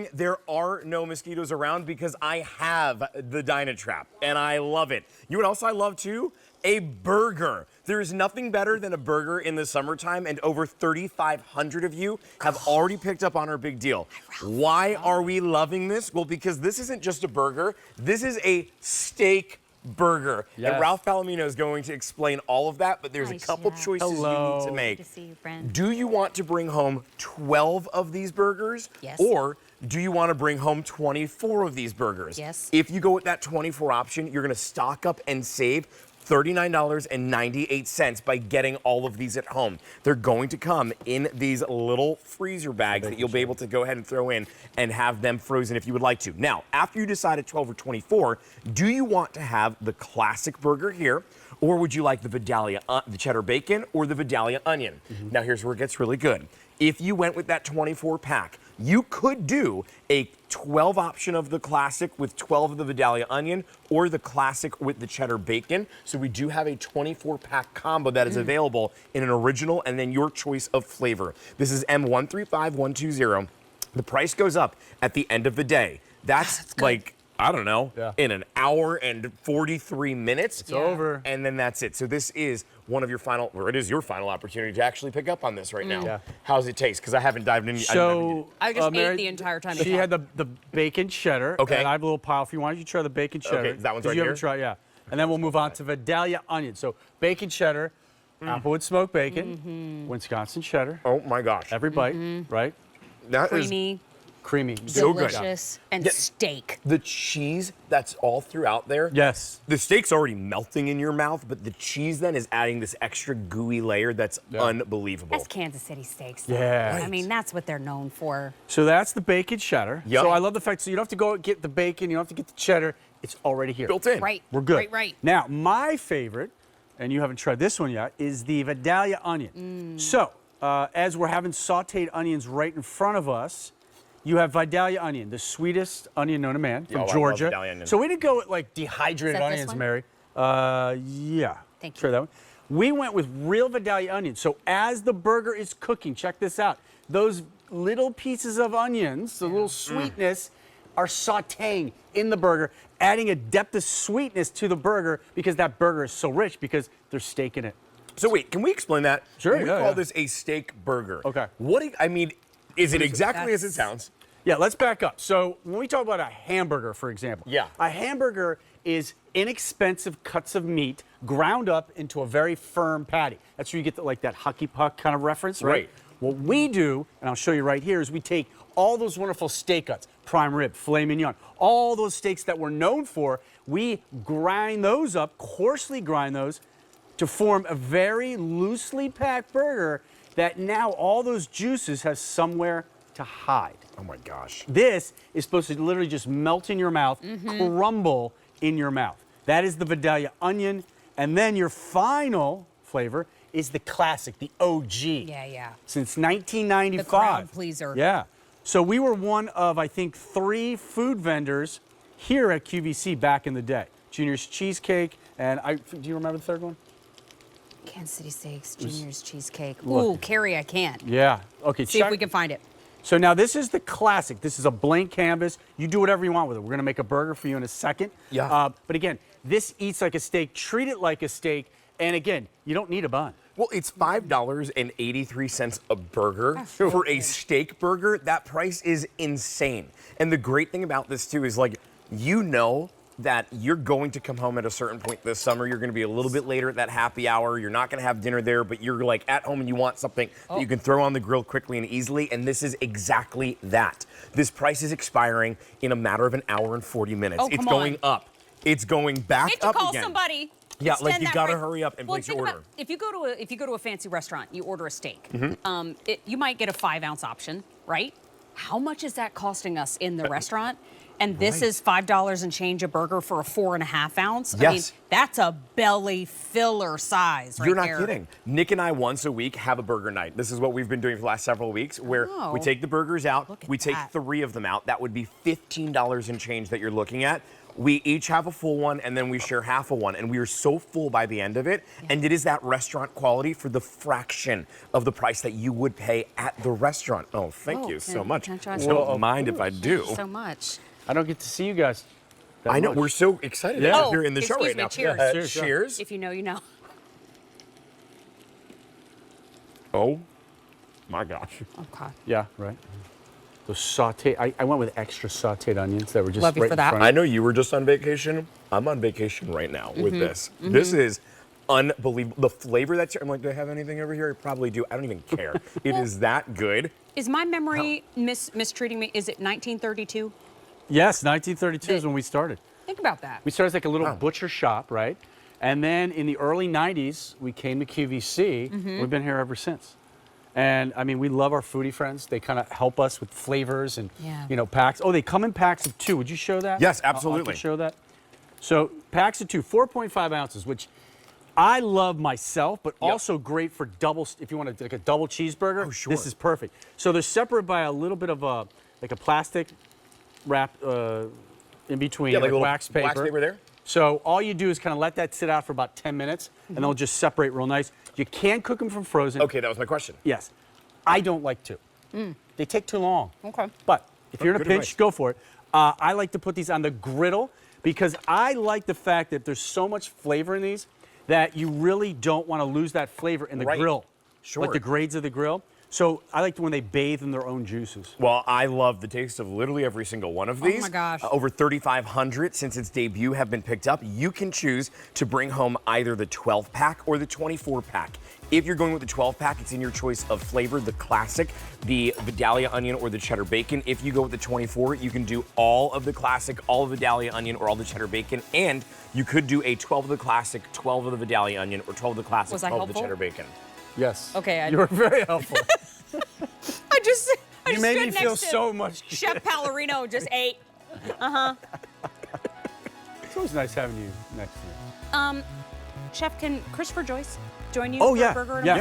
thing, there are no mosquitoes around because I have the Dynatrap, and I love it. You know what else I love too? A burger. There is nothing better than a burger in the summertime, and over 3,500 of you have already picked up on our big deal. Why are we loving this? Well, because this isn't just a burger. This is a steak burger. Yes. And Ralph Palomino is going to explain all of that, but there's a couple choices you need to make. Good to see you, friend. Do you want to bring home 12 of these burgers? Yes. Or do you want to bring home 24 of these burgers? Yes. If you go with that 24 option, you're going to stock up and save $39.98 by getting all of these at home. They're going to come in these little freezer bags that you'll be able to go ahead and throw in and have them frozen if you would like to. Now, after you decide at 12 or 24, do you want to have the classic burger here, or would you like the Vidalia, the cheddar bacon, or the Vidalia onion? Now, here's where it gets really good. If you went with that 24 pack, you could do a 12 option of the classic with 12 of the Vidalia onion, or the classic with the cheddar bacon. So we do have a 24 pack combo that is available in an original and then your choice of flavor. This is M135120. The price goes up at the end of the day. That's like, I don't know, in an hour and 43 minutes. It's over. And then that's it. So this is one of your final, or it is your final opportunity to actually pick up on this right now. Yeah. How's it taste? Because I haven't dived in. So I just ate Mary, the entire time. She had the bacon cheddar. Okay. And I have a little pile. If you want, you try the bacon cheddar. Okay, that one's right you here? haven't tried, yeah. And then we'll move on to Vidalia onion. So bacon cheddar, Applewood smoked bacon, Wisconsin cheddar. Oh my gosh. Every bite, right? That is Creamy, Creamy. so good. delicious, and Yeah. steak. The cheese that's all throughout there. Yes. The steak's already melting in your mouth, but the cheese then is adding this extra gooey layer that's unbelievable. That's Kansas City steaks. though. Yeah. I mean, that's what they're known for. So that's the bacon cheddar. Yep. So I love the fact, so you don't have to go get the bacon, you don't have to get the cheddar. It's already here. Built in. Right. We're good. Right. Now, my favorite, and you haven't tried this one yet, is the Vidalia onion. So, as we're having sauteed onions right in front of us, you have Vidalia onion, the sweetest onion known to man from I love Georgia. Vidalia onion. So we didn't go with like dehydrated Is that this onions, one? Mary. Yeah. Thank you. Try that one. We went with real Vidalia onion. So as the burger is cooking, check this out. Those little pieces of onions, the little sweetness, are sauteing in the burger, adding a depth of sweetness to the burger because that burger is so rich because there's steak in it. So wait, can we explain that? Sure, We yeah, call yeah. this a steak burger. Okay. I mean, is it exactly as it sounds? Yeah, let's back up. So when we talk about a hamburger, for example, a hamburger is inexpensive cuts of meat ground up into a very firm patty. That's where you get like that hucky puck kind of reference, right? Right. What we do, and I'll show you right here, is we take all those wonderful steak cuts, prime rib, filet mignon, all those steaks that we're known for, we grind those up, coarsely grind those, to form a very loosely packed burger that now all those juices have somewhere to hide. Oh my gosh. This is supposed to literally just melt in your mouth, crumble in your mouth. That is the Vidalia onion. And then your final flavor is the classic, the OG. Yeah. Since 1995. The crowd pleaser. Yeah. So we were one of, I think, 3 food vendors here at QVC back in the day. Junior's Cheesecake, and do you remember the third one? Kansas City steaks, Junior's cheesecake. Look. Ooh, Carrie, I can't. Yeah. Okay. See if we can find it. So now this is the classic. This is a blank canvas. You do whatever you want with it. We're gonna make a burger for you in a second. Yeah. But again, this eats like a steak. Treat it like a steak. And again, you don't need a bun. Well, it's $5.83 a burger for a steak burger. That price is insane. And the great thing about this too is like, you know that you're going to come home at a certain point this summer. You're going to be a little bit later at that happy hour. You're not going to have dinner there, but you're like at home and you want something that you can throw on the grill quickly and easily. And this is exactly that. This price is expiring in a matter of an hour and 40 minutes. Oh, It's come going on. up. It's going back Need to up call again. somebody. Yeah, like Extend you that gotta right- hurry up and Well, place your think order. about, if you go to a fancy restaurant, you order a steak. You might get a 5-ounce option, right? How much is that costing us in the restaurant? And this is $5 and change a burger for a 4.5 ounce. Yes. I mean, that's a belly filler size right You're not there. kidding. Nick and I once a week have a burger night. This is what we've been doing for the last several weeks, where we take the burgers out, Look at we take that. 3 of them out. That would be $15 and change that you're looking at. We each have a full one, and then we share half a one, and we are so full by the end of it. And it is that restaurant quality for the fraction of the price that you would pay at the restaurant. Oh, thank you so much. can I try Don't mind if I do. So much. I don't get to see you guys. I know, we're so excited Yeah. that you're in the show excuse right me, now. cheers. Cheers. If you know, you know. Oh, my gosh. Okay. Yeah, right. Those sauteed, I went with extra sauteed onions that were just Love you right for in that. front of I know you were just on vacation. I'm on vacation right now with this. This is unbelievable. The flavor that's here, I'm like, do I have anything over here? I probably do. I don't even care. It is that good. Is my memory mistreating me? Is it 1932? Yes, 1932 is when we started. Think about that. We started as like a little butcher shop, right? And then in the early 90s, we came to QVC. We've been here ever since. And I mean, we love our foodie friends. They kind of help us with flavors and, you know, packs. Oh, they come in packs of 2. Would you show that? Yes, I'll absolutely. show that. So packs of 2, 4.5 ounces, which I love myself, but also great for double. If you want like a double cheeseburger, this is perfect. So they're separated by a little bit of a plastic wrap in between, Yeah, like a little wax paper. wax paper there. So all you do is kind of let that sit out for about 10 minutes, and they'll just separate real nice. You can cook them from frozen. Okay, that was my question. Yes. I don't like to. They take too long. Okay. But if you're in a Good pinch, advice. go for it. I like to put these on the griddle because I like the fact that there's so much flavor in these that you really don't want to lose that flavor in the grill. Sure. Like the grades of the grill. So I like when they bathe in their own juices. Well, I love the taste of literally every single one of these. my gosh. Over 3,500 since its debut have been picked up. You can choose to bring home either the 12-pack or the 24-pack. If you're going with the 12-pack, it's in your choice of flavor, the classic, the Vidalia onion, or the cheddar bacon. If you go with the 24, you can do all of the classic, all of the Vidalia onion, or all the cheddar bacon. And you could do a 12 of the classic, 12 of the Vidalia onion, or 12 of the classic, Was I 12 of the helpful? cheddar bacon. Yes. Okay, You were very helpful. I just you made stood me feel next to so much. Chef Palorino just ate. It's always nice having you next to me. Chef, can Christopher Joyce join you Oh, for yeah. a burger? Yeah.